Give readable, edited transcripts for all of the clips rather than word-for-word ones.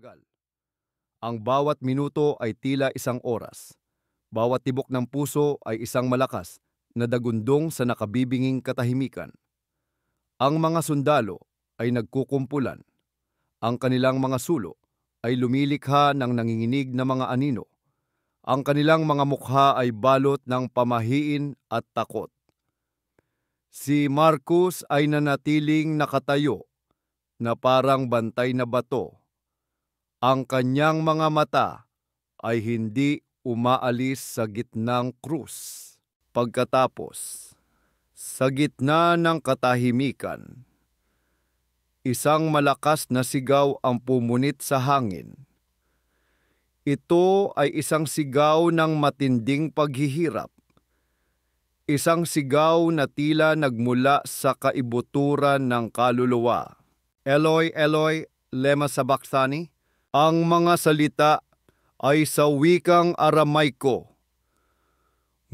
mabagal. Ang bawat minuto ay tila isang oras. Bawat tibok ng puso ay isang malakas na dagundong sa nakabibinging katahimikan. Ang mga sundalo ay nagkukumpulan. Ang kanilang mga sulo ay lumilikha ng nanginginig na mga anino. Ang kanilang mga mukha ay balot ng pamahiin at takot. Si Marcus ay nanatiling nakatayo na parang bantay na bato. Ang kanyang mga mata ay hindi umaalis sa gitnang krus. Pagkatapos, sa gitna ng katahimikan, isang malakas na sigaw ang pumunit sa hangin. Ito ay isang sigaw ng matinding paghihirap. Isang sigaw na tila nagmula sa kaibuturan ng kaluluwa. Eloi, Eloi, lema sabachthani? Ang mga salita ay sa wikang Aramaiko.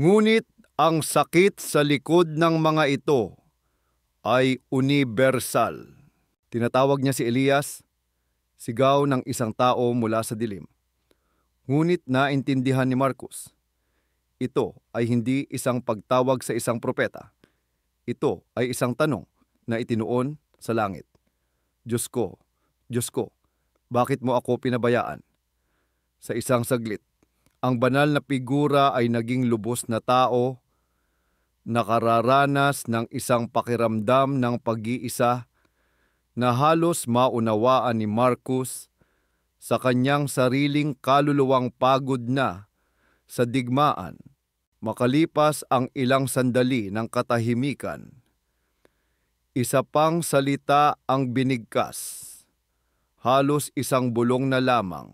Ngunit ang sakit sa likod ng mga ito ay universal. Tinatawag niya si Elias, sigaw ng isang tao mula sa dilim. Ngunit naintindihan ni Marcus, ito ay hindi isang pagtawag sa isang propeta. Ito ay isang tanong na itinuon sa langit. Diyos ko, bakit mo ako pinabayaan? Sa isang saglit, ang banal na figura ay naging lubos na tao, nakararanas ng isang pakiramdam ng pag-iisa na halos maunawaan ni Marcus sa kanyang sariling kaluluwang pagod na sa digmaan. Makalipas ang ilang sandali ng katahimikan, isa pang salita ang binigkas. Halos isang bulong na lamang.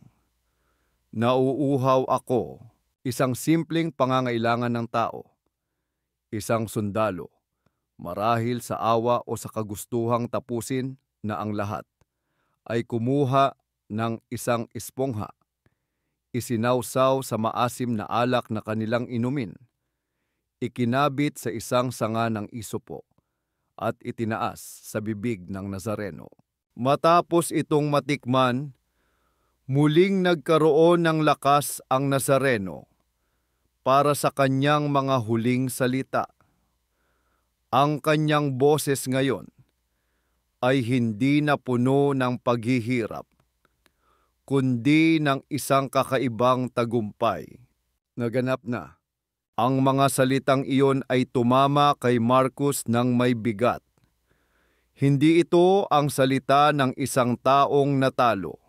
Nauuhaw ako, isang simpleng pangangailangan ng tao. Isang sundalo, marahil sa awa o sa kagustuhang tapusin na ang lahat, ay kumuha ng isang espongha. Isinawsaw sa maasim na alak na kanilang inumin. Ikinabit sa isang sanga ng isopo at itinaas sa bibig ng Nazareno. Matapos itong matikman, muling nagkaroon ng lakas ang Nazareno para sa kanyang mga huling salita. Ang kanyang boses ngayon ay hindi na puno ng paghihirap, kundi ng isang kakaibang tagumpay. Naganap na. Ang mga salitang iyon ay tumama kay Marcus ng may bigat. Hindi ito ang salita ng isang taong natalo.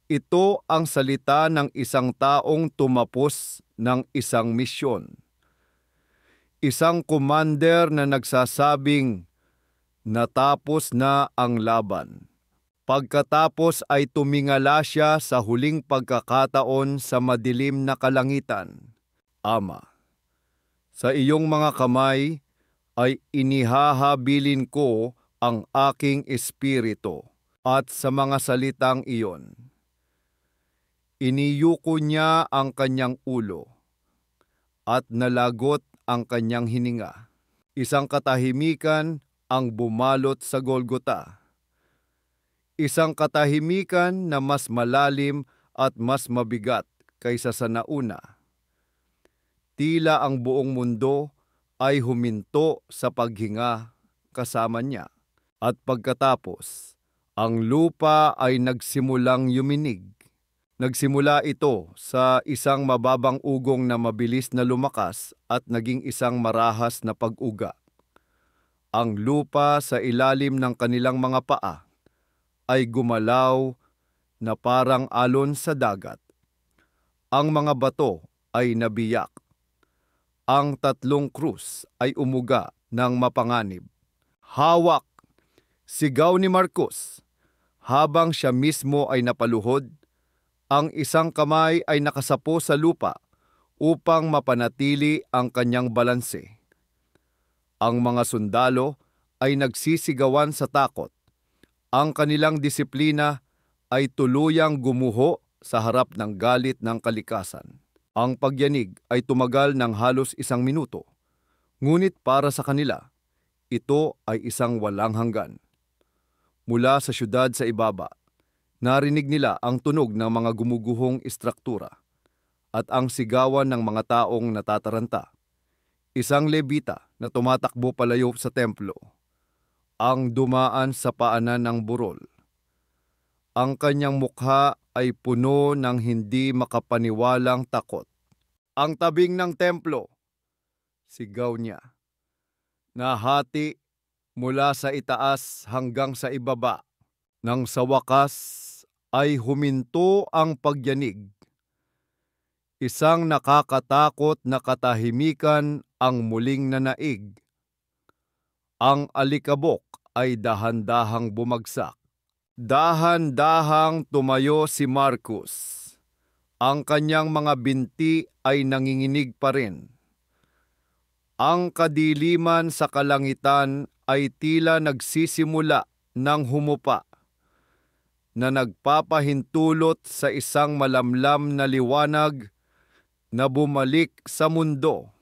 Ito ang salita ng isang taong tumapos ng isang misyon. Isang commander na nagsasabing, natapos na ang laban. Pagkatapos ay tumingala siya sa huling pagkakataon sa madilim na kalangitan. Ama, sa iyong mga kamay ay inihahabilin ko ang aking espiritu. At sa mga salitang iyon, iniyuko niya ang kanyang ulo at nalagot ang kanyang hininga. Isang katahimikan ang bumalot sa Golgota. Isang katahimikan na mas malalim at mas mabigat kaysa sa nauna. Tila ang buong mundo ay huminto sa paghinga kasama niya. At pagkatapos, ang lupa ay nagsimulang yuminig. Nagsimula ito sa isang mababang ugong na mabilis na lumakas at naging isang marahas na pag-uga. Ang lupa sa ilalim ng kanilang mga paa ay gumalaw na parang alon sa dagat. Ang mga bato ay nabiyak. Ang tatlong krus ay umuga ng mapanganib. Hawak! Sigaw ni Marcus. Habang siya mismo ay napaluhod, ang isang kamay ay nakasapo sa lupa upang mapanatili ang kanyang balanse. Ang mga sundalo ay nagsisigawan sa takot. Ang kanilang disiplina ay tuluyang gumuho sa harap ng galit ng kalikasan. Ang pagyanig ay tumagal ng halos 1 minuto. Ngunit para sa kanila, ito ay isang walang hanggan. Mula sa syudad sa ibaba, Narinig nila ang tunog ng mga gumuguhong istruktura at ang sigawan ng mga taong natataranta. Isang Levita na tumatakbo palayo sa templo ang dumaan sa paanan ng burol. Ang kanyang mukha ay puno ng hindi makapaniwalang takot. Ang tabing ng templo, sigaw niya, nahati mula sa itaas hanggang sa ibaba. Nang sa wakas ay huminto ang pagyanig. Isang nakakatakot na katahimikan ang muling nanaig. Ang alikabok ay dahan-dahang bumagsak. Dahan-dahang tumayo si Marcos. Ang kanyang mga binti ay nanginginig pa rin. Ang kadiliman sa kalangitan ay tila nagsisimula ng humupa, na nagpapahintulot sa isang malamlam na liwanag na bumalik sa mundo.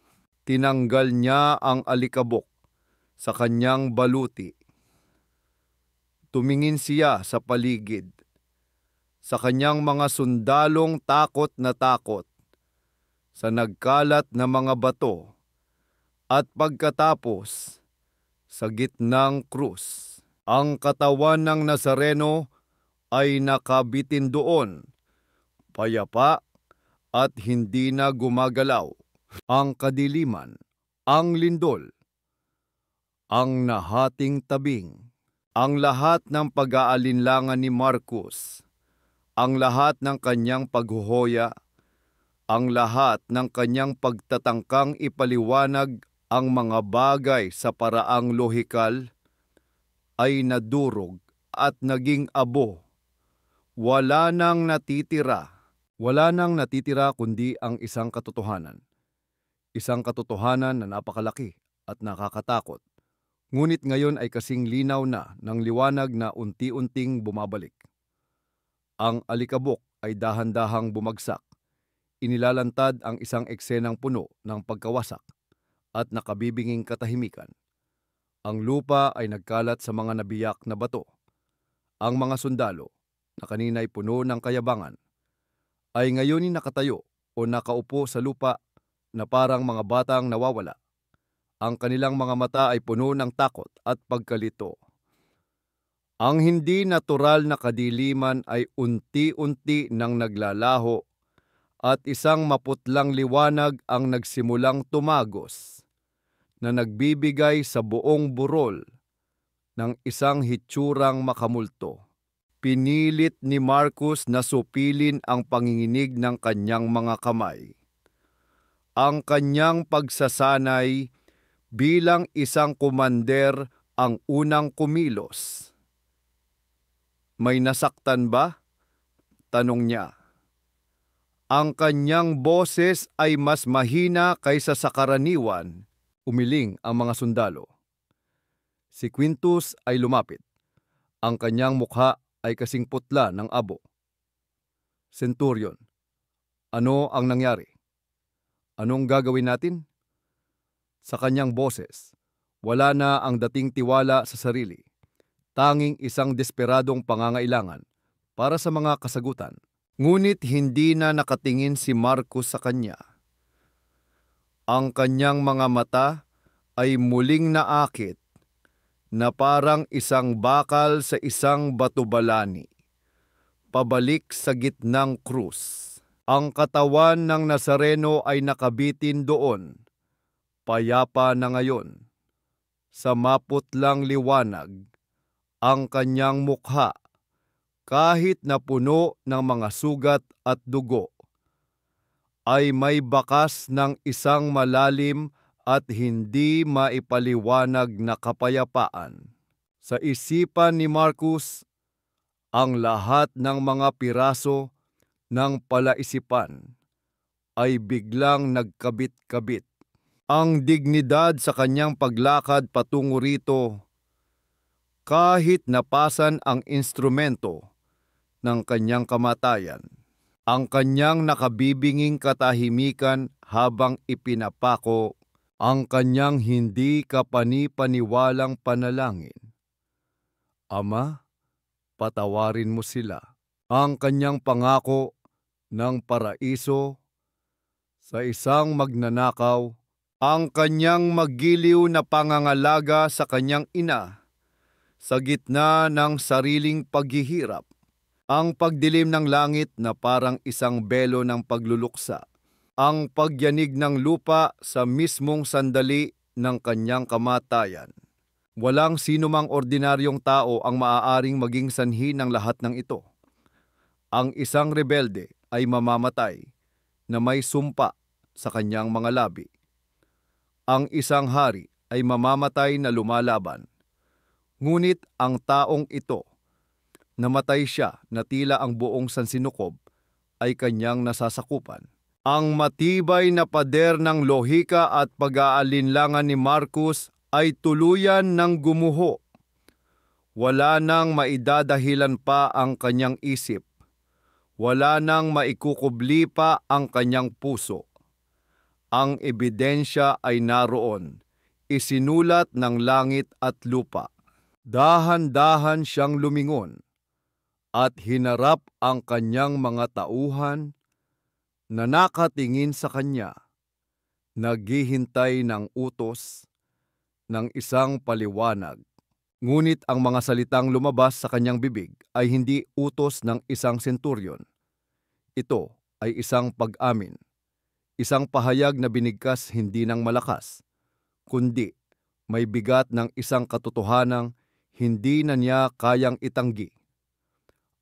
Tinanggal niya ang alikabok sa kanyang baluti. Tumingin siya sa paligid, sa kanyang mga sundalong takot na takot, sa nagkalat na mga bato, at pagkatapos, sa gitnang krus. Ang katawan ng Nazareno ay nakabitin doon, payapa at hindi na gumagalaw. Ang kadiliman, ang lindol, ang nahating tabing, ang lahat ng pag-aalinlangan ni Marcos, ang lahat ng kanyang paghuhoya, ang lahat ng kanyang pagtatangkang ipaliwanag ang mga bagay sa paraang lohikal, ay nadurog at naging abo. Wala nang natitira. Wala nang natitira kundi ang isang katotohanan. Isang katotohanan na napakalaki at nakakatakot. Ngunit ngayon ay kasing linaw na ng liwanag na unti-unting bumabalik. Ang alikabok ay dahan-dahang bumagsak. Inilalantad ang isang eksenang puno ng pagkawasak at nakabibinging katahimikan. Ang lupa ay nagkalat sa mga nabiyak na bato. Ang mga sundalo, na kanina'y puno ng kayabangan, ay ngayon nakatayo o nakaupo sa lupa na parang mga batang nawawala. Ang kanilang mga mata ay puno ng takot at pagkalito. Ang hindi natural na kadiliman ay unti-unti nang naglalaho at isang maputlang liwanag ang nagsimulang tumagos na nagbibigay sa buong burol ng isang hitsurang makamulto. Pinilit ni Marcos na supilin ang panginginig ng kanyang mga kamay. Ang kanyang pagsasanay bilang isang komander ang unang kumilos. May nasaktan ba? Tanong niya. Ang kanyang boses ay mas mahina kaysa sa karaniwan. Umiling ang mga sundalo. Si Quintus ay lumapit. Ang kanyang mukha ay kasing putla ng abo. Centurion, ano ang nangyari? Anong gagawin natin? Sa kanyang boses, wala na ang dating tiwala sa sarili. Tanging isang desperadong pangangailangan para sa mga kasagutan. Ngunit hindi na nakatingin si Marcos sa kanya. Ang kanyang mga mata ay muling naakit na parang isang bakal sa isang batubalani, pabalik sa gitnang krus. Ang katawan ng Nazareno ay nakabitin doon, payapa na ngayon. Sa maputlang liwanag, ang kanyang mukha, kahit na puno ng mga sugat at dugo, ay may bakas ng isang malalim at hindi maipaliwanag na kapayapaan. Sa isipan ni Marcos, ang lahat ng mga piraso ng palaisipan ay biglang nagkabit-kabit. Ang dignidad sa kanyang paglakad patungo rito, kahit napasan ang instrumento ng kanyang kamatayan, ang kanyang nakabibinging katahimikan habang ipinapako ang kanyang hindi kapani-paniwalang panalangin. Ama, patawarin mo sila. ang kanyang pangako ng paraiso sa isang magnanakaw, ang kanyang magiliw na pangangalaga sa kanyang ina sa gitna ng sariling paghihirap, ang pagdilim ng langit na parang isang belo ng pagluluksa, ang pagyanig ng lupa sa mismong sandali ng kanyang kamatayan. Walang sinumang ordinaryong tao ang maaaring maging sanhi ng lahat ng ito. Ang isang rebelde ay mamamatay na may sumpa sa kanyang mga labi. Ang isang hari ay mamamatay na lumalaban. Ngunit ang taong ito, namatay siya na tila ang buong sansinukob ay kanyang nasasakupan. Ang matibay na pader ng lohika at pag-aalinlangan ni Marcos ay tuluyan ng gumuho. Wala nang maidadahilan pa ang kanyang isip. Wala nang maikukubli pa ang kanyang puso. Ang ebidensya ay naroon, isinulat ng langit at lupa. Dahan-dahan siyang lumingon at hinarap ang kanyang mga tauhan na nakatingin sa kanya, naghihintay ng utos ng isang paliwanag. Ngunit ang mga salitang lumabas sa kanyang bibig ay hindi utos ng isang senturyon. Ito ay isang pag-amin, isang pahayag na binigkas hindi ng malakas, kundi may bigat ng isang katotohanang hindi na niya kayang itanggi.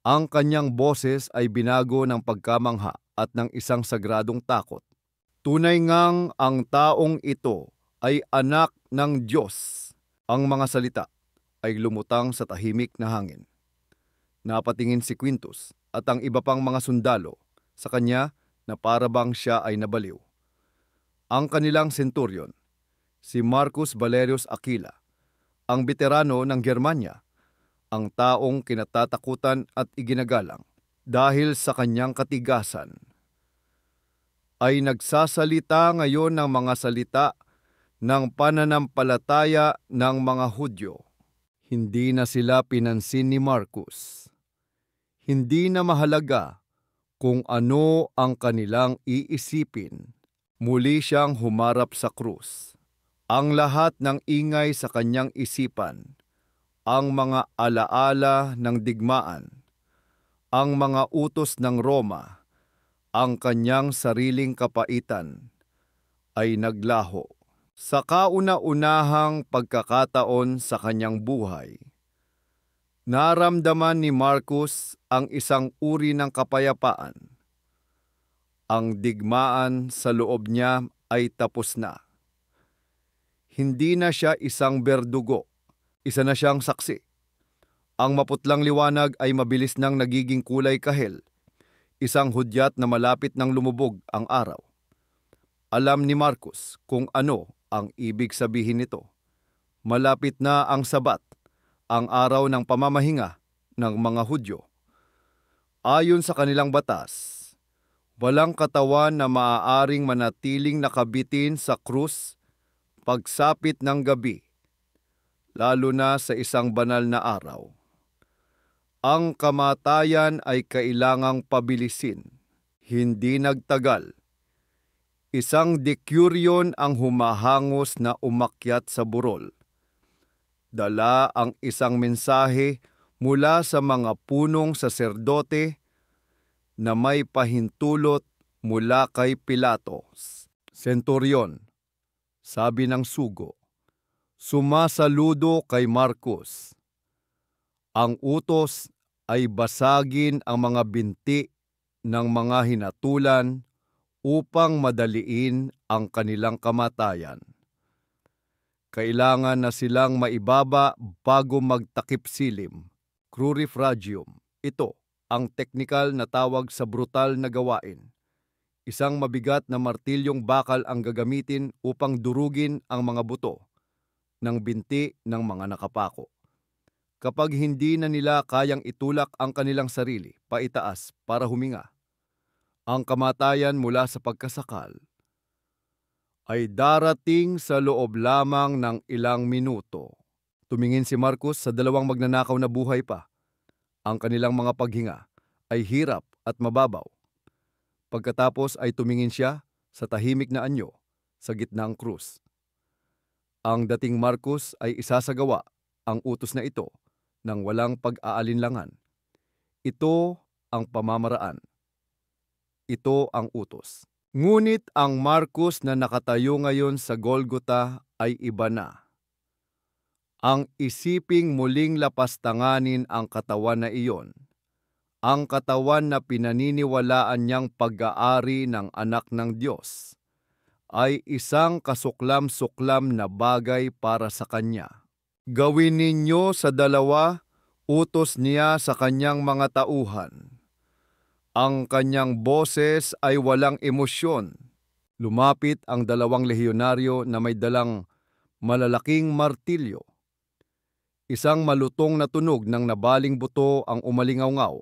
Ang kanyang boses ay binago ng pagkamangha at ng isang sagradong takot. Tunay ngang ang taong ito ay anak ng Diyos. Ang mga salita ay lumutang sa tahimik na hangin. Napatingin si Quintus at ang iba pang mga sundalo sa kanya na parabang siya ay nabaliw. Ang kanilang senturyon, si Marcus Valerius Aquila, ang veterano ng Germania, ang taong kinatatakutan at iginagalang dahil sa kanyang katigasan, ay nagsasalita ngayon ng mga salita ng pananampalataya ng mga Hudyo. Hindi na sila pinansin ni Marcus. Hindi na mahalaga kung ano ang kanilang iisipin. Muli siyang humarap sa krus. Ang lahat ng ingay sa kanyang isipan, ang mga alaala ng digmaan, ang mga utos ng Roma, ang kanyang sariling kapaitan, ay naglaho. Sa kauna-unahang pagkakataon sa kanyang buhay, naramdaman ni Marcus ang isang uri ng kapayapaan. Ang digmaan sa loob niya ay tapos na. Hindi na siya isang berdugo, isa na siyang saksi. Ang maputlang liwanag ay mabilis nang nagiging kulay kahel, isang hudyat na malapit nang lumubog ang araw. Alam ni Marcus kung ano ang ibig sabihin nito. Malapit na ang Sabat, ang araw ng pamamahinga ng mga Hudyo. Ayon sa kanilang batas, walang katawan na maaaring manatiling nakabitin sa krus pagsapit ng gabi, lalo na sa isang banal na araw. Ang kamatayan ay kailangang pabilisin. Hindi nagtagal. Isang dekuryon ang humahangos na umakyat sa burol. Dala ang isang mensahe mula sa mga punong saserdote na may pahintulot mula kay Pilatos. Senturyon, sabi ng sugo, sumasaludo kay Marcos. Ang utos ay basagin ang mga binti ng mga hinatulan upang madaliin ang kanilang kamatayan. Kailangan na silang maibaba bago magtakip silim. Crurifragium. Ito ang teknikal na tawag sa brutal na gawain. Isang mabigat na martilyong bakal ang gagamitin upang durugin ang mga buto ng binti ng mga nakapako. Kapag hindi na nila kayang itulak ang kanilang sarili paitaas para huminga, ang kamatayan mula sa pagkasakal ay darating sa loob lamang ng ilang minuto. Tumingin si Marcos sa dalawang magnanakaw na buhay pa. Ang kanilang mga paghinga ay hirap at mababaw. Pagkatapos ay tumingin siya sa tahimik na anyo sa gitna ng krus. Ang dating Marcos ay isasagawa ang utos na ito ng walang pag-aalinlangan. Ito ang pamamaraan. Ito ang utos. Ngunit ang Marcos na nakatayo ngayon sa Golgota ay iba na. Ang isiping muling lapastanganin ang katawan na iyon, ang katawan na pinaniniwalaan niyang pag-aari ng anak ng Diyos, ay isang kasuklam-suklam na bagay para sa kanya. Gawin ninyo sa dalawa, utos niya sa kanyang mga tauhan. Ang kanyang boses ay walang emosyon. Lumapit ang dalawang lehyonaryo na may dalang malalaking martilyo. Isang malutong na tunog ng nabaling buto ang umalingaw-ngaw,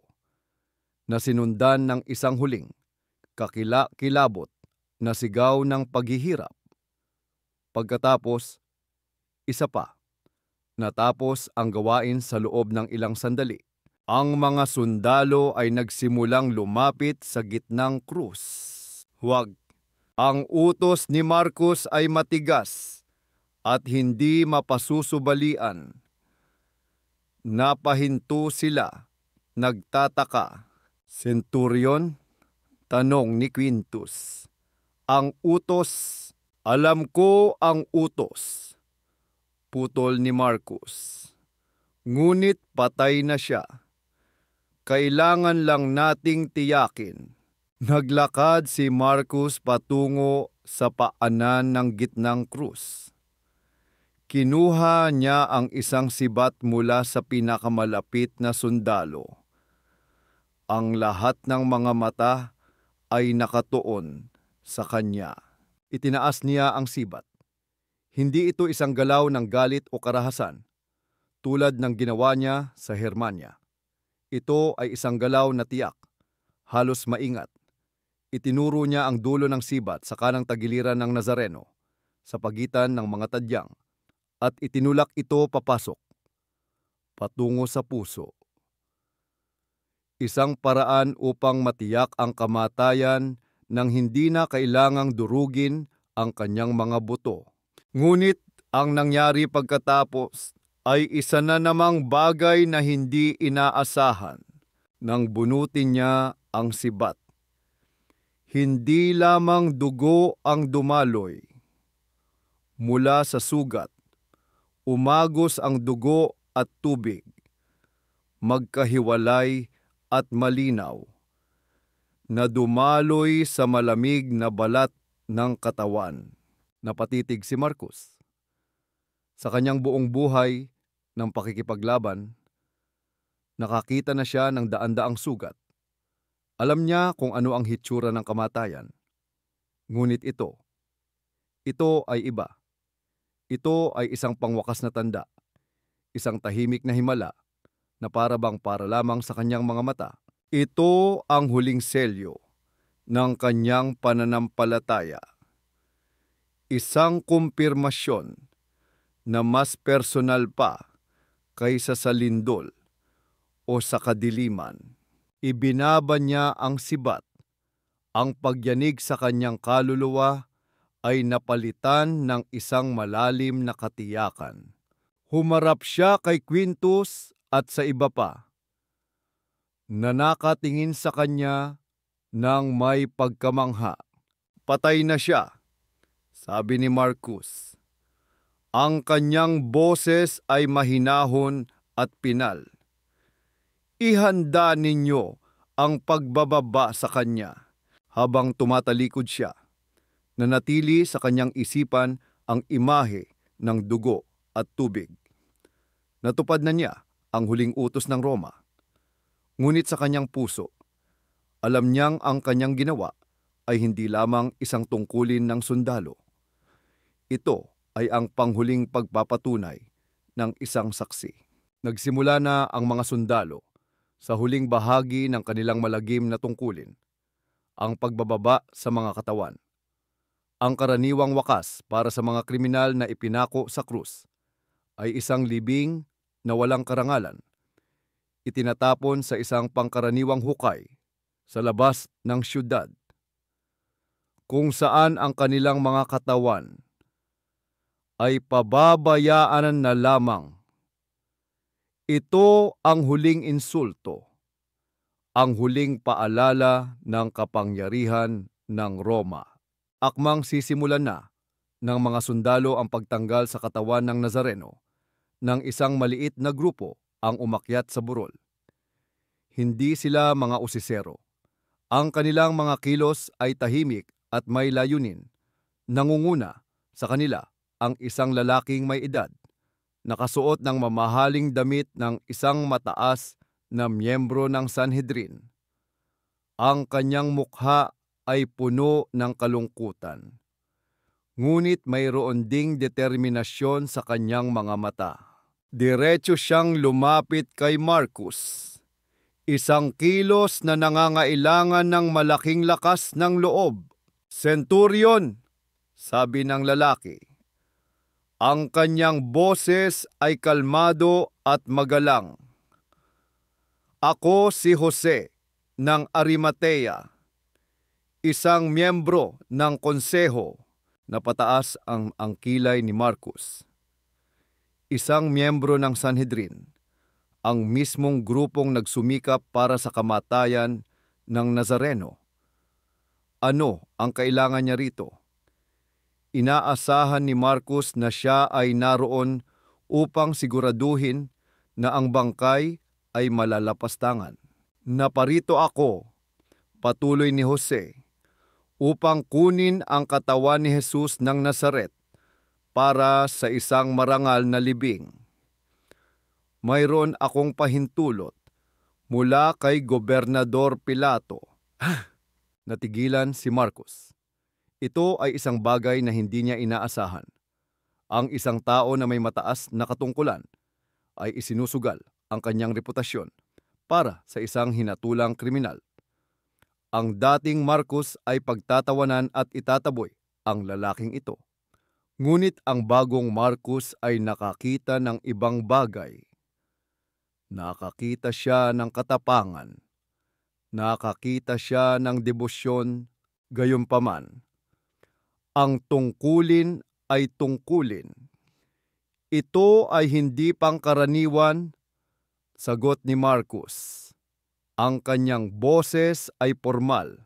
na sinundan ng isang huling, kakila-kilabot na sigaw ng paghihirap. Pagkatapos, isa pa. Natapos ang gawain sa loob ng ilang sandali. Ang mga sundalo ay nagsimulang lumapit sa gitnang krus. Huwag. Ang utos ni Marcos ay matigas at hindi mapasusubalian. Napahinto sila, nagtataka. Centurion, tanong ni Quintus. Ang utos, alam ko ang utos. Putol ni Marcos. Ngunit patay na siya. Kailangan lang nating tiyakin. Naglakad si Marcos patungo sa paanan ng gitnang krus. Kinuha niya ang isang sibat mula sa pinakamalapit na sundalo. Ang lahat ng mga mata ay nakatuon sa kanya. Itinaas niya ang sibat. Hindi ito isang galaw ng galit o karahasan, tulad ng ginawa niya sa Hermania. Ito ay isang galaw na tiyak, halos maingat. Itinuro niya ang dulo ng sibat sa kanang tagiliran ng Nazareno, sa pagitan ng mga tadyang, at itinulak ito papasok, patungo sa puso. Isang paraan upang matiyak ang kamatayan nang hindi na kailangang durugin ang kanyang mga buto. Ngunit ang nangyari pagkatapos ay isa na namang bagay na hindi inaasahan. Nang bunutin niya ang sibat, hindi lamang dugo ang dumaloy. Mula sa sugat, umagos ang dugo at tubig, magkahiwalay at malinaw, na dumaloy sa malamig na balat ng katawan. Napatitig si Marcos. Sa kanyang buong buhay ng pakikipaglaban, nakakita na siya ng daan-daang sugat. Alam niya kung ano ang hitsura ng kamatayan. Ngunit ito ay iba. Ito ay isang pangwakas na tanda, isang tahimik na himala na para lamang sa kanyang mga mata. Ito ang huling selyo ng kanyang pananampalataya. Isang kumpirmasyon na mas personal pa kaysa sa lindol o sa kadiliman. Ibinaba niya ang sibat. Ang pagyanig sa kanyang kaluluwa ay napalitan ng isang malalim na katiyakan. Humarap siya kay Quintus at sa iba pa, na nakatingin sa kanya ng may pagkamangha. Patay na siya, sabi ni Marcos. Ang kanyang boses ay mahinahon at pinal. Ihanda ninyo ang pagbababa sa kanya. Habang tumatalikod siya, nanatili sa kanyang isipan ang imahe ng dugo at tubig. Natupad na niya ang huling utos ng Roma. Ngunit sa kanyang puso, alam niyang ang kanyang ginawa ay hindi lamang isang tungkulin ng sundalo. Ito ay ang panghuling pagpapatunay ng isang saksi. Nagsimula na ang mga sundalo sa huling bahagi ng kanilang malagim na tungkulin, ang pagbababa sa mga katawan. Ang karaniwang wakas para sa mga kriminal na ipinako sa krus ay isang libing na walang karangalan. itinatapon sa isang pangkaraniwang hukay sa labas ng syudad, kung saan ang kanilang mga katawan ay pababayaan na lamang. Ito ang huling insulto, ang huling paalala ng kapangyarihan ng Roma. Akmang sisimulan na ng mga sundalo ang pagtanggal sa katawan ng Nazareno ng isang maliit na grupo ang umakyat sa burol. Hindi sila mga usisero. Ang kanilang mga kilos ay tahimik at may layunin. Nangunguna sa kanila ang isang lalaking may edad, nakasuot ng mamahaling damit ng isang mataas na miyembro ng Sanhedrin. Ang kanyang mukha ay puno ng kalungkutan, ngunit mayroon ding determinasyon sa kanyang mga mata. Diretso siyang lumapit kay Marcus, isang kilos na nangangailangan ng malaking lakas ng loob. "Centurion," sabi ng lalaki. Ang kanyang boses ay kalmado at magalang. "Ako si Jose ng Arimatea, isang miyembro ng konseho." Napataas ang kilay ni Marcus. Isang miyembro ng Sanhedrin, ang mismong grupong nagsumikap para sa kamatayan ng Nazareno. Ano ang kailangan niya rito? Inaasahan ni Marcus na siya ay naroon upang siguraduhin na ang bangkay ay malalapastangan. "Naparito ako," patuloy ni Jose, "upang kunin ang katawan ni Jesus ng Nazaret para sa isang marangal na libing. Mayroon akong pahintulot mula kay Gobernador Pilato." Natigilan si Marcus. Ito ay isang bagay na hindi niya inaasahan. Ang isang tao na may mataas na katungkulan ay isinusugal ang kanyang reputasyon para sa isang hinatulang kriminal. Ang dating Marcus ay pagtatawanan at itataboy ang lalaking ito. Ngunit ang bagong Marcus ay nakakita ng ibang bagay. Nakakita siya ng katapangan. Nakakita siya ng debosyon. Gayunpaman, ang tungkulin ay tungkulin. "Ito ay hindi pangkaraniwan," sagot ni Marcus. Ang kanyang boses ay formal.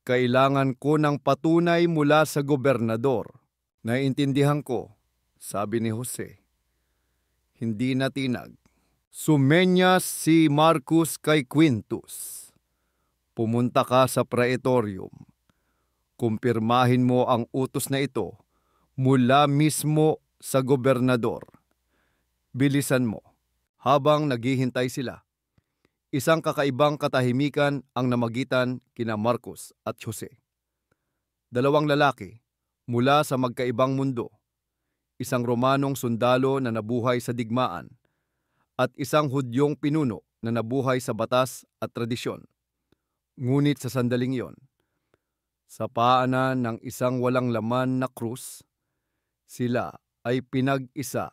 "Kailangan ko ng patunay mula sa gobernador." "Naiintindihan ko," sabi ni Jose. Hindi natinag. Sumenyas si Marcus kay Quintus. "Pumunta ka sa praetorium. Kumpirmahin mo ang utos na ito mula mismo sa gobernador. Bilisan mo." Habang naghihintay sila, isang kakaibang katahimikan ang namagitan kina Marcus at Jose. Dalawang lalaki mula sa magkaibang mundo, isang Romanong sundalo na nabuhay sa digmaan at isang Hudyong pinuno na nabuhay sa batas at tradisyon. Ngunit sa sandaling iyon, sa paanan ng isang walang laman na krus, sila ay pinag-isa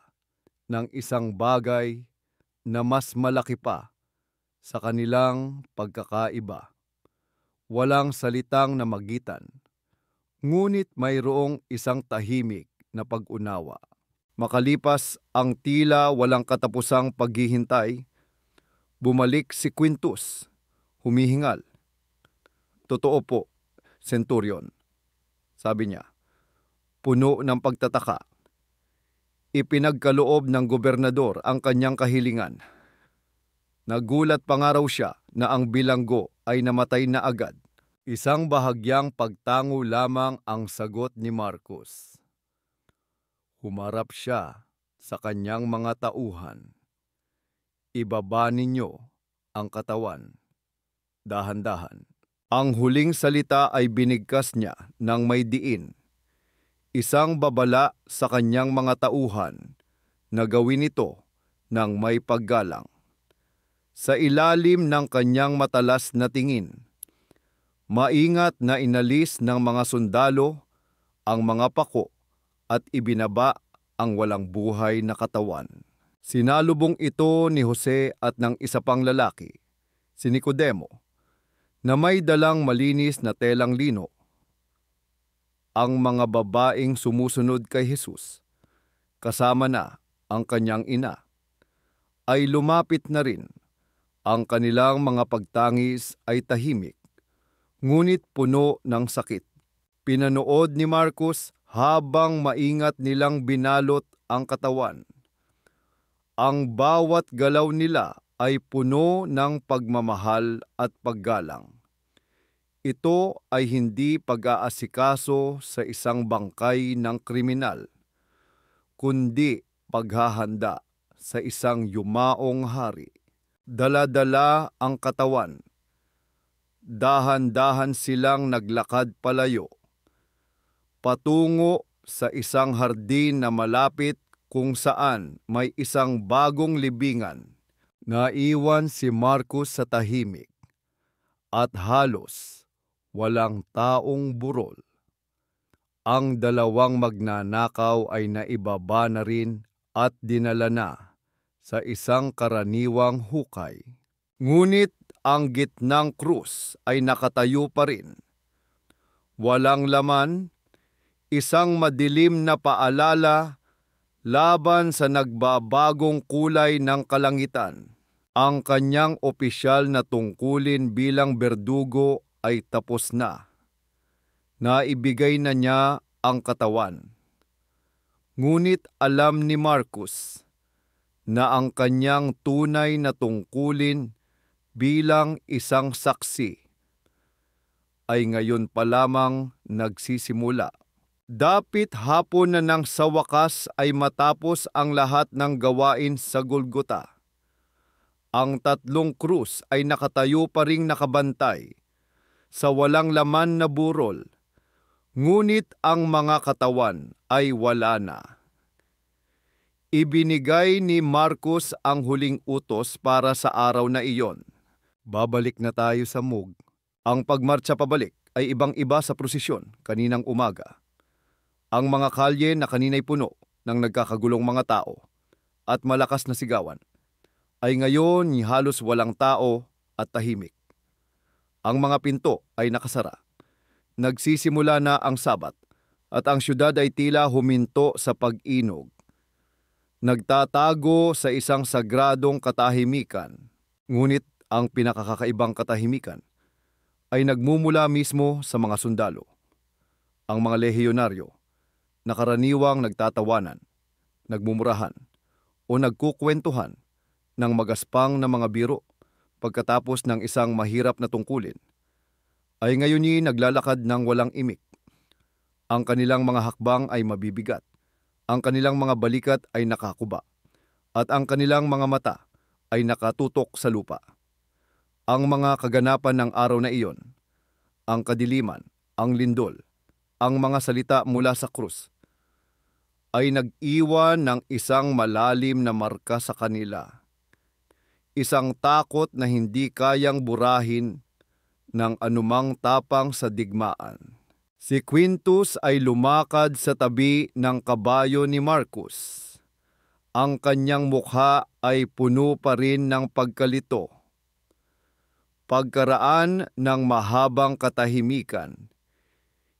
ng isang bagay na mas malaki pa sa kanilang pagkakaiba. Walang salitang namagitan, ngunit mayroong isang tahimik na pag-unawa. Makalipas ang tila walang katapusang paghihintay, bumalik si Quintus, humihingal. "Totoo po, Centurion," sabi niya, puno ng pagtataka. Ipinagkaloob ng gobernador ang kanyang kahilingan. Nagulat pa nga raw siya na ang bilanggo ay namatay na agad. Isang bahagyang pagtango lamang ang sagot ni Marcus. Humarap siya sa kanyang mga tauhan. "Ibaba ninyo ang katawan." Dahan-dahan. Ang huling salita ay binigkas niya ng may diin. Isang babala sa kanyang mga tauhan na gawin ito ng may paggalang. Sa ilalim ng kanyang matalas na tingin, maingat na inalis ng mga sundalo ang mga pako at ibinaba ang walang buhay na katawan. Sinalubong ito ni Jose at ng isa pang lalaki, si Nicodemo, na may dalang malinis na telang lino. Ang mga babaeng sumusunod kay Jesus, kasama na ang kanyang ina, ay lumapit na rin. Ang kanilang mga pagtangis ay tahimik, ngunit puno ng sakit. Pinanood ni Marcos habang maingat nilang binalot ang katawan. Ang bawat galaw nila ay puno ng pagmamahal at paggalang. Ito ay hindi pag-aasikaso sa isang bangkay ng kriminal, kundi paghahanda sa isang yumaong hari. Dala-dala ang katawan. Dahan-dahan silang naglakad palayo, patungo sa isang hardin na malapit kung saan may isang bagong libingan. Naiwan si Marcos sa tahimik at halos walang taong burol. Ang dalawang magnanakaw ay naibaba na rin at dinala na sa isang karaniwang hukay. Ngunit ang gitnang krus ay nakatayo pa rin. Walang laman, isang madilim na paalala laban sa nagbabagong kulay ng kalangitan. Ang kanyang opisyal na tungkulin bilang berdugo ay tapos na. Naibigay na niya ang katawan. Ngunit alam ni Marcos na ang kanyang tunay na tungkulin bilang isang saksi ay ngayon pa lamang nagsisimula. Dapit hapon na nang sa wakas ay matapos ang lahat ng gawain sa Golgota. Ang tatlong krus ay nakatayo pa ring nakabantay sa walang laman na burol, ngunit ang mga katawan ay wala na. Ibinigay ni Marcos ang huling utos para sa araw na iyon. Babalik na tayo sa Mug. Ang pagmarcha pabalik ay ibang-iba sa prosesyon kaninang umaga. Ang mga kalye na kanina'y puno ng nagkakagulong mga tao at malakas na sigawan ay ngayon halos walang tao at tahimik. Ang mga pinto ay nakasara. Nagsisimula na ang Sabat at ang syudad ay tila huminto sa pag-inog. Nagtatago sa isang sagradong katahimikan, ngunit ang pinakakakaibang katahimikan ay nagmumula mismo sa mga sundalo. Ang mga lehiyonaryo na karaniwang nagtatawanan, nagmumurahan o nagkukwentuhan ng magaspang na mga biro pagkatapos ng isang mahirap na tungkulin, ay ngayon naglalakad ng walang imik. Ang kanilang mga hakbang ay mabibigat. Ang kanilang mga balikat ay nakakuba, at ang kanilang mga mata ay nakatutok sa lupa. Ang mga kaganapan ng araw na iyon, ang kadiliman, ang lindol, ang mga salita mula sa krus, ay nag-iwan ng isang malalim na marka sa kanila. Isang takot na hindi kayang burahin ng anumang tapang sa digmaan. Si Quintus ay lumakad sa tabi ng kabayo ni Marcos. Ang kanyang mukha ay puno pa rin ng pagkalito. Pagkaraan ng mahabang katahimikan,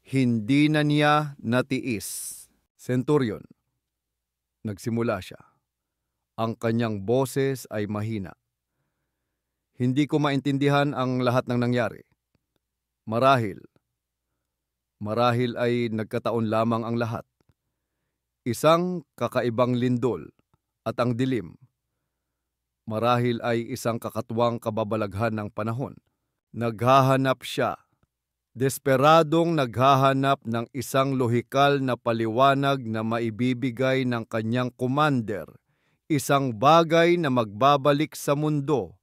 hindi na niya natiis. Centurion, nagsimula siya. Ang kanyang boses ay mahina. Hindi ko maintindihan ang lahat ng nangyari. Marahil ay nagkataon lamang ang lahat. Isang kakaibang lindol at ang dilim. Marahil ay isang kakatuwang kababalaghan ng panahon. Naghahanap siya. Desperadong naghahanap ng isang lohikal na paliwanag na maibibigay ng kanyang commander. Isang bagay na magbabalik sa mundo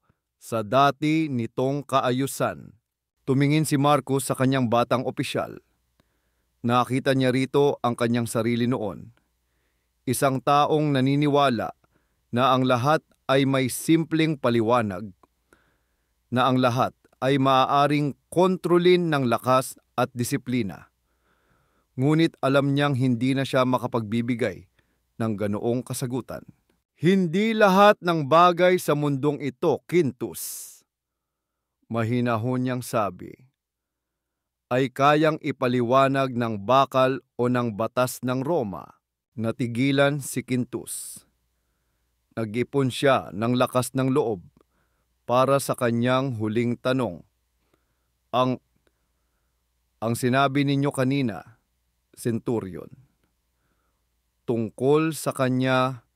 sa dati nitong kaayusan. Tumingin si Marcos sa kanyang batang opisyal. Nakita niya rito ang kanyang sarili noon. Isang taong naniniwala na ang lahat ay may simpleng paliwanag, na ang lahat ay maaaring kontrolin ng lakas at disiplina. Ngunit alam niyang hindi na siya makapagbibigay ng ganoong kasagutan. Hindi lahat ng bagay sa mundong ito, Quintus, mahinahon niyang sabi, ay kayang ipaliwanag ng bakal o ng batas ng Roma. Natigilan si Quintus. Nag-ipon siya ng lakas ng loob para sa kanyang huling tanong. Ang sinabi ninyo kanina, Centurion, tungkol sa kanya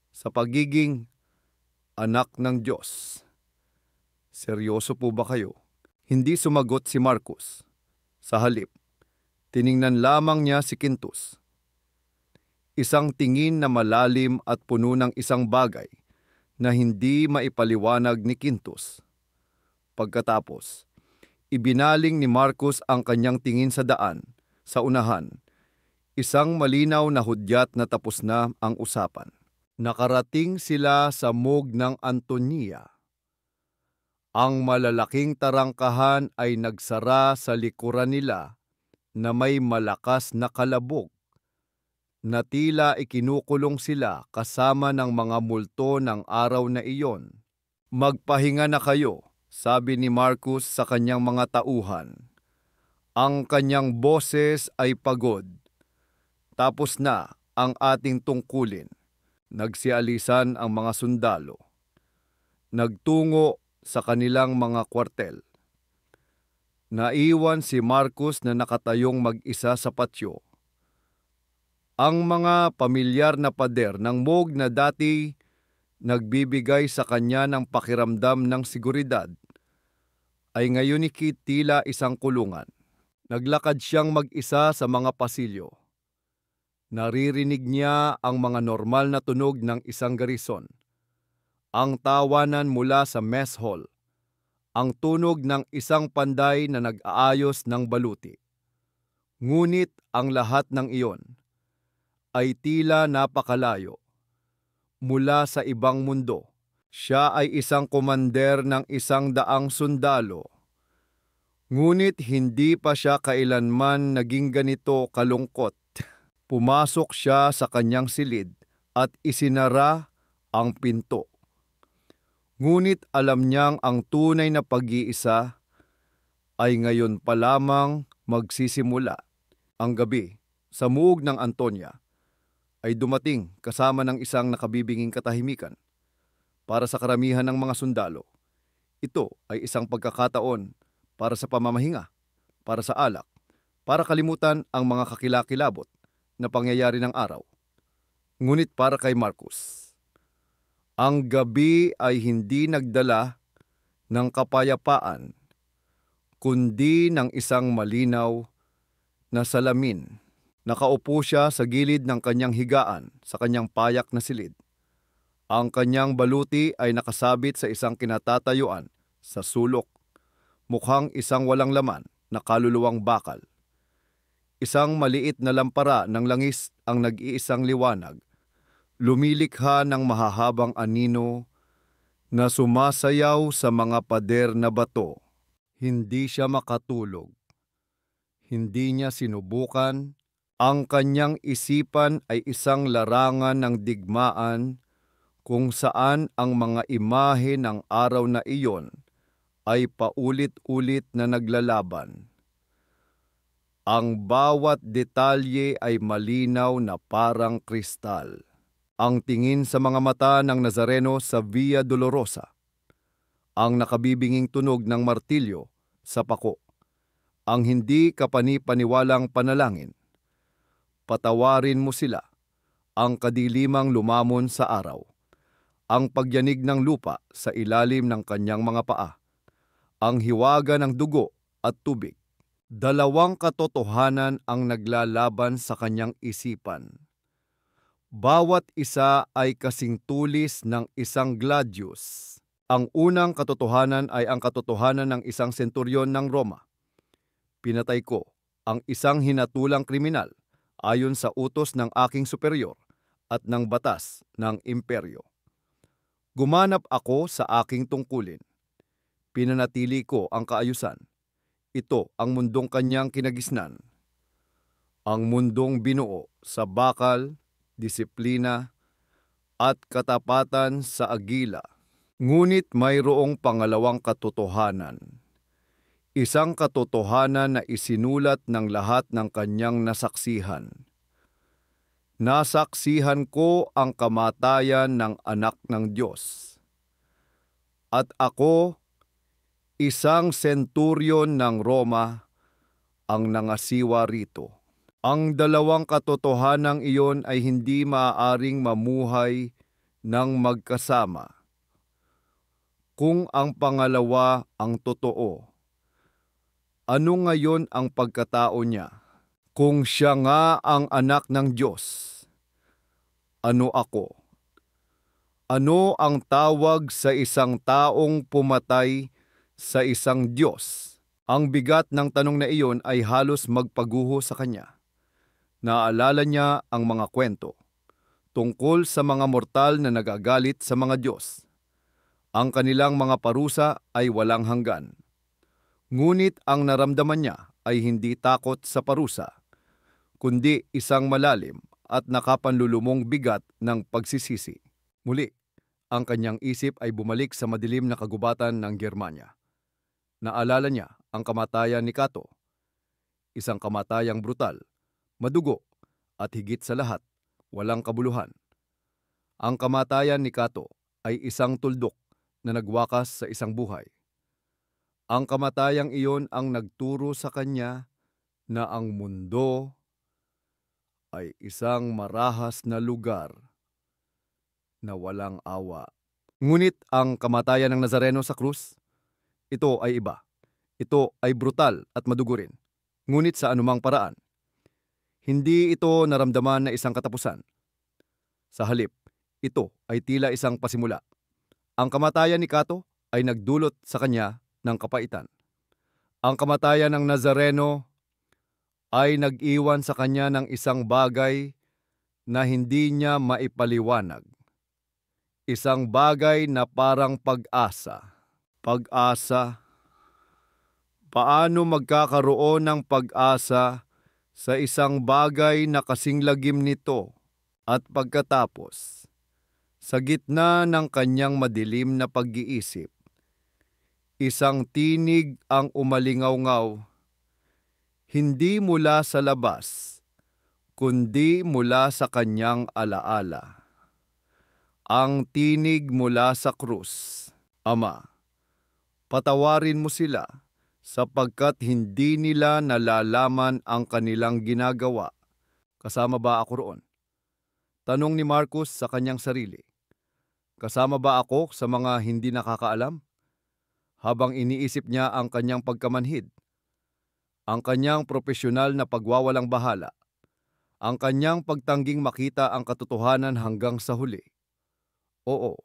sa pagiging anak ng Diyos. Seryoso po ba kayo? Hindi sumagot si Marcus. Sa halip, tiningnan lamang niya si Quintus. Isang tingin na malalim at puno ng isang bagay na hindi maipaliwanag ni Quintus. Pagkatapos, ibinaling ni Marcus ang kanyang tingin sa daan, sa unahan. Isang malinaw na hudyat na tapos na ang usapan. Nakarating sila sa Mog ng Antonia. Ang malalaking tarangkahan ay nagsara sa likuran nila na may malakas na kalabog, na tila ikinukulong sila kasama ng mga multo ng araw na iyon. Magpahinga na kayo, sabi ni Marcus sa kanyang mga tauhan. Ang kanyang boses ay pagod. Tapos na ang ating tungkulin. Nagsialisan ang mga sundalo. Nagtungo sa kanilang mga kwartel. Naiwan si Marcus na nakatayong mag-isa sa patio. Ang mga pamilyar na pader ng Mog na dati nagbibigay sa kanya ng pakiramdam ng seguridad ay ngayon tila isang kulungan. Naglakad siyang mag-isa sa mga pasilyo. Naririnig niya ang mga normal na tunog ng isang garison. Ang tawanan mula sa mess hall. Ang tunog ng isang panday na nag-aayos ng baluti. Ngunit ang lahat ng iyon ay tila napakalayo. Mula sa ibang mundo. Siya ay isang komander ng 100 sundalo. Ngunit hindi pa siya kailanman naging ganito kalungkot. Pumasok siya sa kanyang silid at isinara ang pinto. Ngunit alam niyang ang tunay na pag-iisa ay ngayon pa lamang magsisimula. Ang gabi, sa Muog ng Antonia, ay dumating kasama ng isang nakabibinging katahimikan. Para sa karamihan ng mga sundalo, ito ay isang pagkakataon para sa pamamahinga, para sa alak, para kalimutan ang mga kakilakilabot na pangyayari ng araw. Ngunit para kay Marcus, ang gabi ay hindi nagdala ng kapayapaan, kundi ng isang malinaw na salamin. Nakaupo siya sa gilid ng kanyang higaan sa kanyang payak na silid. Ang kanyang baluti ay nakasabit sa isang kinatatayuan sa sulok, mukhang isang walang laman na kaluluwang bakal. Isang maliit na lampara ng langis ang nag-iisang liwanag, lumilikha ng mahahabang anino na sumasayaw sa mga pader na bato. Hindi siya makatulog. Hindi niya sinubukan. Ang kanyang isipan ay isang larangan ng digmaan kung saan ang mga imahe ng araw na iyon ay paulit-ulit na naglalaban. Ang bawat detalye ay malinaw na parang kristal. Ang tingin sa mga mata ng Nazareno sa Via Dolorosa. Ang nakabibinging tunog ng martilyo sa pako. Ang hindi kapani-paniwalang panalangin. Patawarin mo sila. Ang kadilimang lumamon sa araw. Ang pagyanig ng lupa sa ilalim ng kanyang mga paa. Ang hiwaga ng dugo at tubig. Dalawang katotohanan ang naglalaban sa kanyang isipan. Bawat isa ay kasing tulis ng isang gladius. Ang unang katotohanan ay ang katotohanan ng isang senturyon ng Roma. Pinatay ko ang isang hinatulang kriminal ayon sa utos ng aking superior at ng batas ng imperyo. Gumanap ako sa aking tungkulin. Pinanatili ko ang kaayusan. Ito ang mundong kanyang kinagisnan. Ang mundong binuo sa bakal, disiplina, at katapatan sa agila. Ngunit mayroong pangalawang katotohanan. Isang katotohanan na isinulat ng lahat ng kanyang nasaksihan. Nasaksihan ko ang kamatayan ng anak ng Diyos. At ako, isang senturyon ng Roma, ang nangasiwa rito. Ang dalawang katotohanang iyon ay hindi maaaring mamuhay ng magkasama. Kung ang pangalawa ang totoo, ano ngayon ang pagkatao niya? Kung siya nga ang anak ng Diyos, ano ako? Ano ang tawag sa isang taong pumatay sa isang Diyos? Ang bigat ng tanong na iyon ay halos magpaguho sa kanya. Naalala niya ang mga kwento tungkol sa mga mortal na nagagalit sa mga Diyos. Ang kanilang mga parusa ay walang hanggan. Ngunit ang naramdaman niya ay hindi takot sa parusa, kundi isang malalim at nakapanlulumong bigat ng pagsisisi. Muli, ang kanyang isip ay bumalik sa madilim na kagubatan ng Germania. Naalala niya ang kamatayan ni Cato, isang kamatayang brutal, madugo, at higit sa lahat, walang kabuluhan. Ang kamatayan ni Cato ay isang tuldok na nagwakas sa isang buhay. Ang kamatayang iyon ang nagturo sa kanya na ang mundo ay isang marahas na lugar na walang awa. Ngunit ang kamatayan ng Nazareno sa krus, ito ay iba. Ito ay brutal at madugo rin. Ngunit sa anumang paraan, hindi ito naramdaman na isang katapusan. Sa halip, ito ay tila isang pasimula. Ang kamatayan ni Cato ay nagdulot sa kanya ng kapaitan. Ang kamatayan ng Nazareno ay nag-iwan sa kanya ng isang bagay na hindi niya maipaliwanag. Isang bagay na parang pag-asa. Pag-asa? Paano magkakaroon ng pag-asa sa isang bagay na kasing lagim nito? At pagkatapos, sa gitna ng kanyang madilim na pag-iisip, isang tinig ang umalingaw-ngaw, hindi mula sa labas, kundi mula sa kanyang alaala. Ang tinig mula sa krus, Ama, patawarin mo sila sapagkat hindi nila nalalaman ang kanilang ginagawa. Kasama ba ako roon? Tanong ni Marcos sa kanyang sarili. Kasama ba ako sa mga hindi nakakaalam? Habang iniisip niya ang kanyang pagkamanhid, ang kanyang profesional na pagwawalang bahala, ang kanyang pagtangging makita ang katotohanan hanggang sa huli. Oo,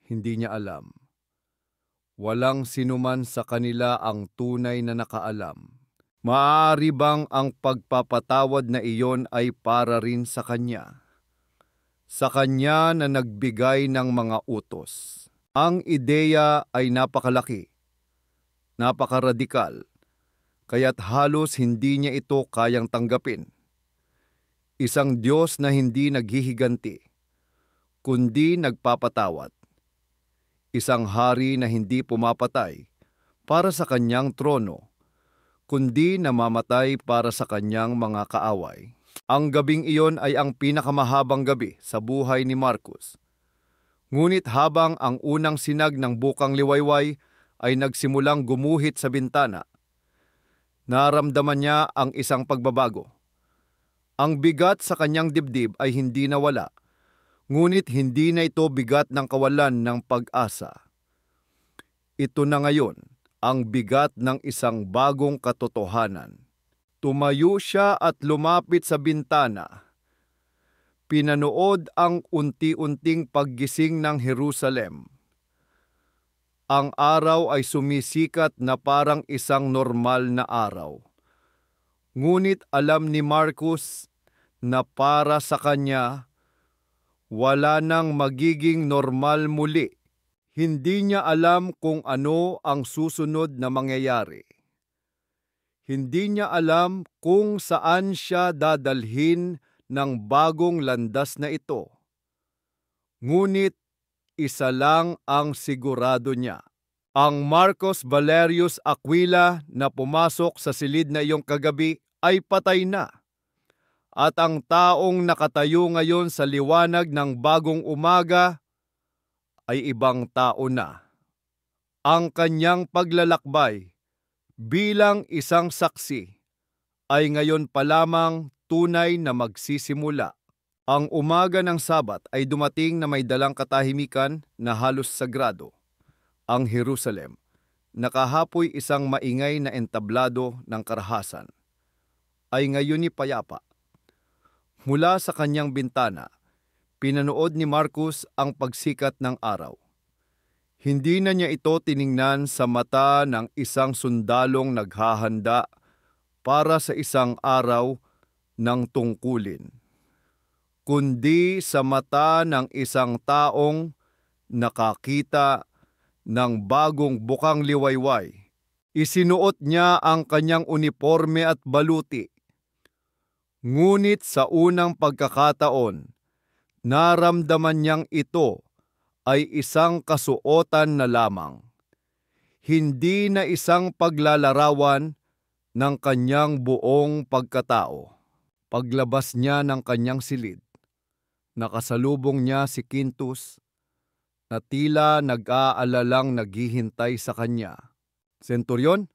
hindi niya alam. Walang sinuman sa kanila ang tunay na nakaalam. Maaari bang ang pagpapatawad na iyon ay para rin sa kanya? Sa kanya na nagbigay ng mga utos. Ang ideya ay napakalaki, napakaradikal, kaya't halos hindi niya ito kayang tanggapin. Isang Diyos na hindi naghihiganti, kundi nagpapatawad. Isang hari na hindi pumapatay para sa kanyang trono, kundi namamatay para sa kanyang mga kaaway. Ang gabing iyon ay ang pinakamahabang gabi sa buhay ni Marcos. Ngunit habang ang unang sinag ng bukang liwayway ay nagsimulang gumuhit sa bintana, naramdaman niya ang isang pagbabago. Ang bigat sa kanyang dibdib ay hindi nawala. Ngunit hindi na ito bigat ng kawalan ng pag-asa. Ito na ngayon ang bigat ng isang bagong katotohanan. Tumayo siya at lumapit sa bintana. Pinanood ang unti-unting paggising ng Jerusalem. Ang araw ay sumisikat na parang isang normal na araw. Ngunit alam ni Marcos na para sa kanya, wala nang magiging normal muli. Hindi niya alam kung ano ang susunod na mangyayari. Hindi niya alam kung saan siya dadalhin ng bagong landas na ito. Ngunit isa lang ang sigurado niya. Ang Marcos Valerius Aquila na pumasok sa silid na iyong kagabi ay patay na. At ang taong nakatayo ngayon sa liwanag ng bagong umaga ay ibang tao na. Ang kanyang paglalakbay bilang isang saksi ay ngayon pa lamang tunay na magsisimula. Ang umaga ng Sabat ay dumating na may dalang katahimikan na halos sagrado. Ang Jerusalem, nakahapoy isang maingay na entablado ng karahasan, ay ngayon ni payapa. Mula sa kanyang bintana, pinanood ni Marcos ang pagsikat ng araw. Hindi na niya ito tiningnan sa mata ng isang sundalong naghahanda para sa isang araw ng tungkulin, kundi sa mata ng isang taong nakakita ng bagong bukang liwayway. Isinuot niya ang kanyang uniforme at baluti. Ngunit sa unang pagkakataon, naramdaman niyang ito ay isang kasuotan na lamang, hindi na isang paglalarawan ng kanyang buong pagkatao. Paglabas niya ng kanyang silid, nakasalubong niya si Quintus na tila nag-aalalang naghihintay sa kanya. "Senturyon?"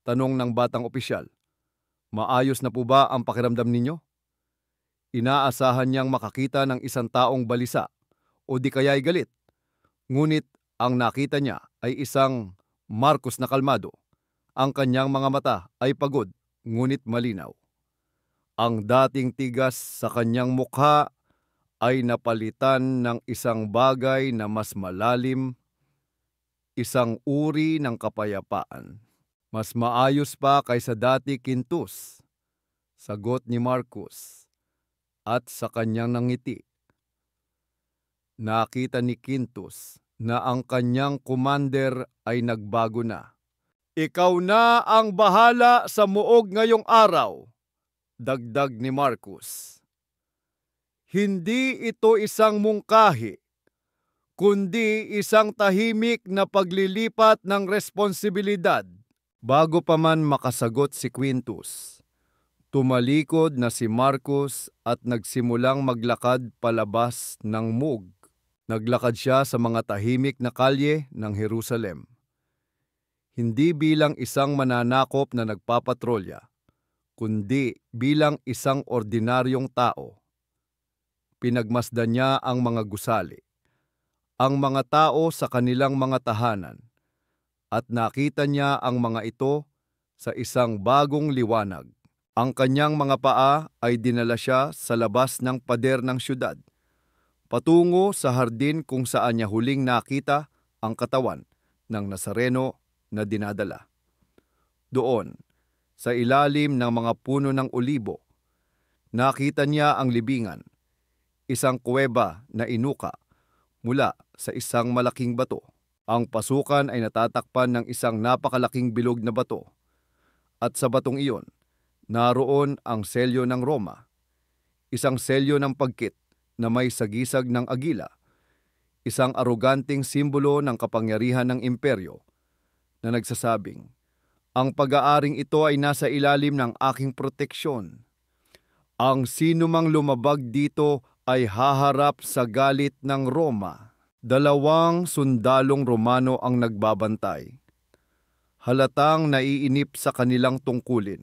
tanong ng batang opisyal. "Maayos na po ba ang pakiramdam ninyo?" Inaasahan niyang makakita ng isang taong balisa o di kaya'y galit. Ngunit ang nakita niya ay isang Marcos na kalmado. Ang kanyang mga mata ay pagod ngunit malinaw. Ang dating tigas sa kanyang mukha ay napalitan ng isang bagay na mas malalim, isang uri ng kapayapaan. "Mas maayos pa kaysa dati, Quintus," sagot ni Marcos, at sa kanyang nangiti. Nakita ni Quintus na ang kanyang commander ay nagbago na. "Ikaw na ang bahala sa muog ngayong araw," dagdag ni Marcos. Hindi ito isang mungkahi, kundi isang tahimik na paglilipat ng responsibilidad. Bago pa man makasagot si Quintus, tumalikod na si Marcos at nagsimulang maglakad palabas ng muog. Naglakad siya sa mga tahimik na kalye ng Jerusalem. Hindi bilang isang mananakop na nagpapatrolya, kundi bilang isang ordinaryong tao. Pinagmasdan niya ang mga gusali, ang mga tao sa kanilang mga tahanan, at nakita niya ang mga ito sa isang bagong liwanag. Ang kanyang mga paa ay dinala siya sa labas ng pader ng syudad, patungo sa hardin kung saan niya huling nakita ang katawan ng Nazareno na dinadala. Doon, sa ilalim ng mga puno ng olibo, nakita niya ang libingan, isang kuweba na inuka mula sa isang malaking bato. Ang pasukan ay natatakpan ng isang napakalaking bilog na bato, at sa batong iyon, naroon ang selyo ng Roma, isang selyo ng pagkit na may sagisag ng agila, isang aroganting simbolo ng kapangyarihan ng imperyo na nagsasabing, "Ang pag-aaring ito ay nasa ilalim ng aking proteksyon. Ang sinumang lumabag dito ay haharap sa galit ng Roma." 2 sundalong Romano ang nagbabantay. Halatang naiinip sa kanilang tungkulin.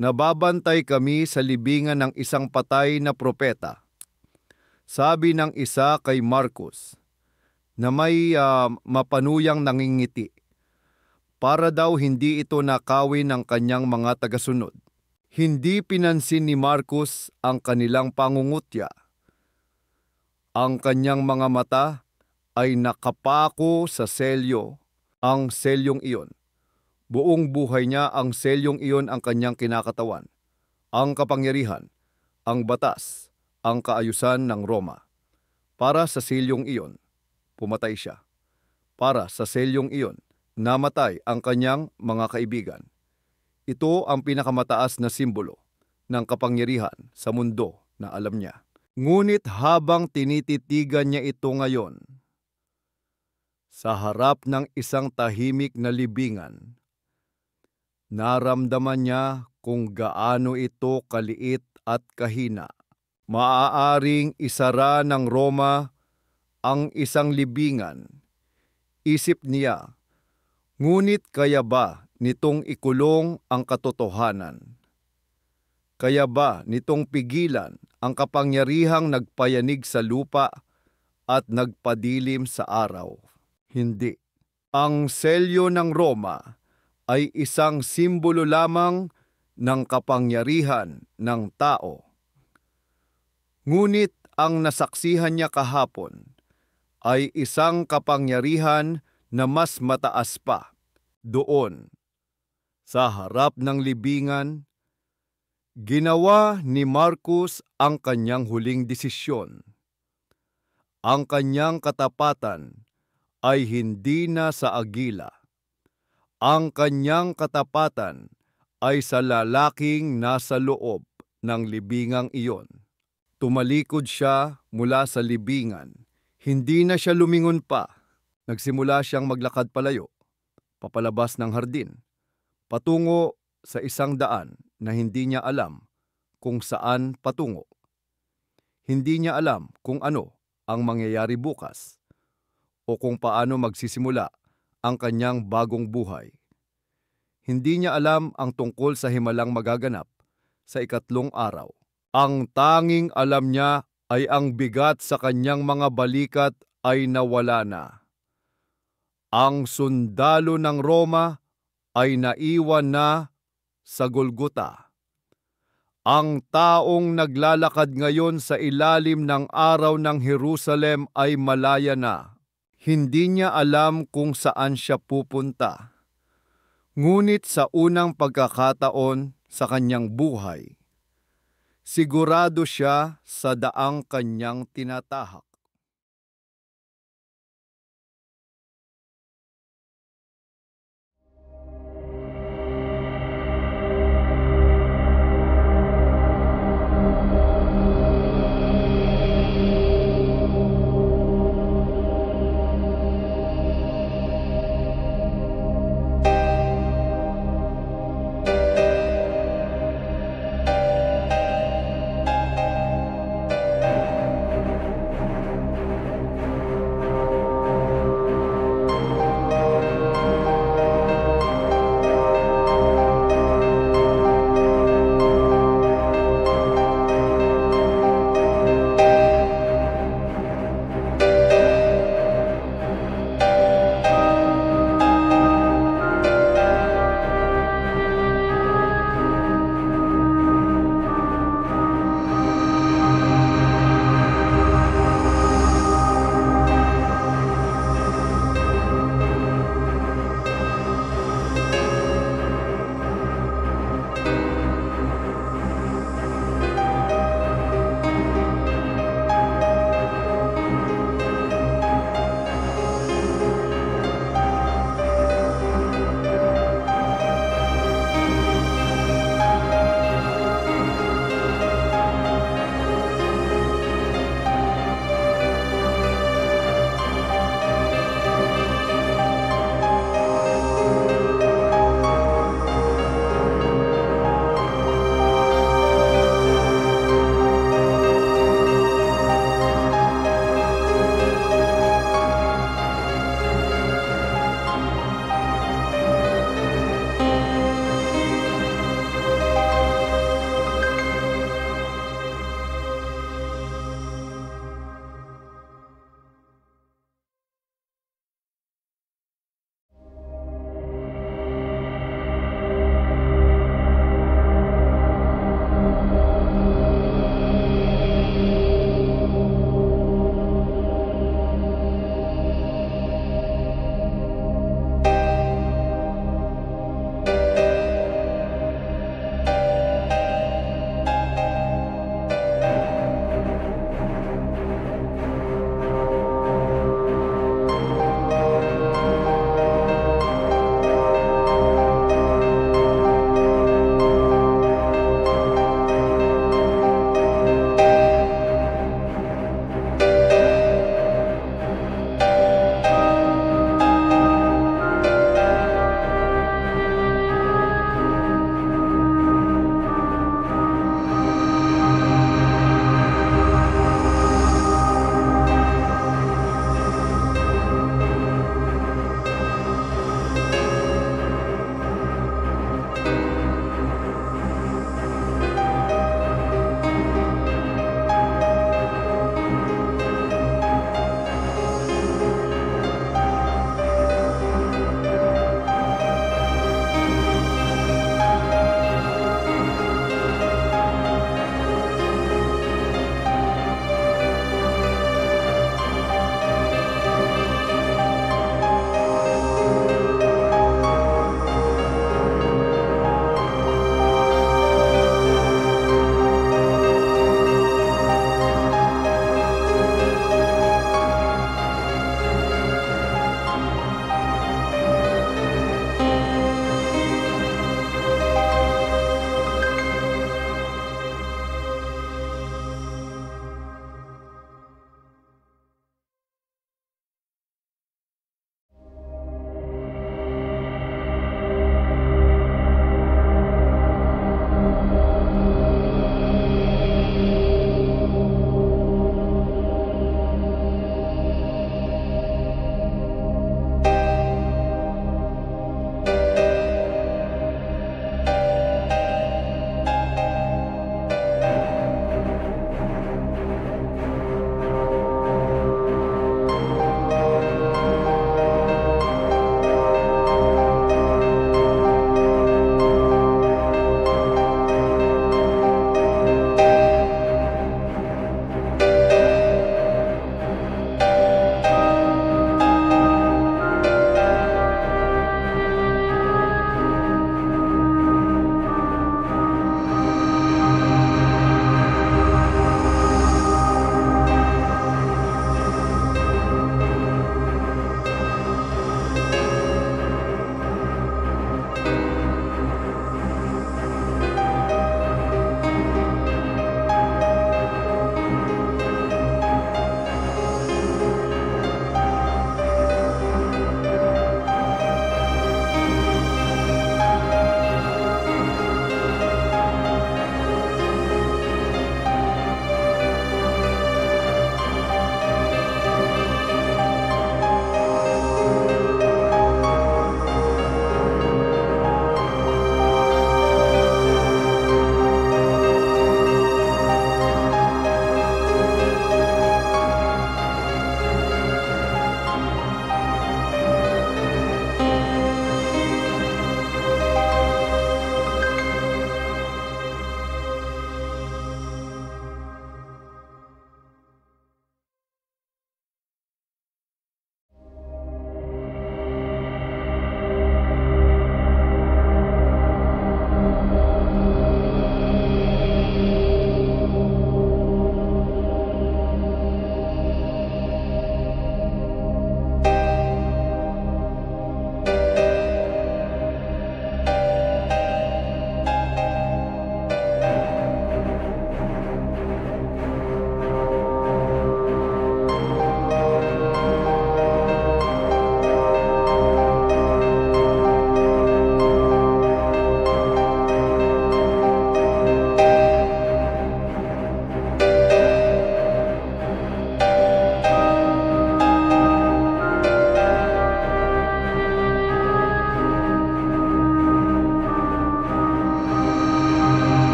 "Nababantay kami sa libingan ng isang patay na propeta," sabi ng isa kay Marcos, na may mapanuyang nangingiti, para daw hindi ito nakawin ng kanyang mga tagasunod. Hindi pinansin ni Marcos ang kanilang pangungutya. Ang kanyang mga mata ay nakapako sa selyo, ang selyong iyon. Buong buhay niya ang selyong iyon ang kanyang kinakatawan. Ang kapangyarihan, ang batas, ang kaayusan ng Roma. Para sa selyong iyon, pumatay siya. Para sa selyong iyon, namatay ang kanyang mga kaibigan. Ito ang pinakamataas na simbolo ng kapangyarihan sa mundo na alam niya. Ngunit habang tinititigan niya ito ngayon, sa harap ng isang tahimik na libingan, naramdaman niya kung gaano ito kaliit at kahina. Maaaring isara ng Roma ang isang libingan, isip niya, ngunit kaya ba nitong ikulong ang katotohanan? Kaya ba nitong pigilan ang kapangyarihang nagpayanig sa lupa at nagpadilim sa araw? Hindi. Ang selyo ng Roma ay isang simbolo lamang ng kapangyarihan ng tao. Ngunit ang nasaksihan niya kahapon ay isang kapangyarihan na mas mataas pa. Doon, sa harap ng libingan, ginawa ni Marcos ang kanyang huling desisyon. Ang kanyang katapatan ay hindi na sa agila. Ang kanyang katapatan ay sa lalaking nasa loob ng libingang iyon. Tumalikod siya mula sa libingan. Hindi na siya lumingon pa. Nagsimula siyang maglakad palayo, papalabas ng hardin, patungo sa isang daan na hindi niya alam kung saan patungo. Hindi niya alam kung ano ang mangyayari bukas o kung paano magsisimula ang kanyang bagong buhay. Hindi niya alam ang tungkol sa himalang magaganap sa ikatlong araw. Ang tanging alam niya ay ang bigat sa kanyang mga balikat ay nawala na. Ang sundalo ng Roma ay naiwan na sa Golgota. Ang taong naglalakad ngayon sa ilalim ng araw ng Jerusalem ay malaya na. Hindi niya alam kung saan siya pupunta. Ngunit sa unang pagkakataon sa kanyang buhay, sigurado siya sa daang kanyang tinatahak.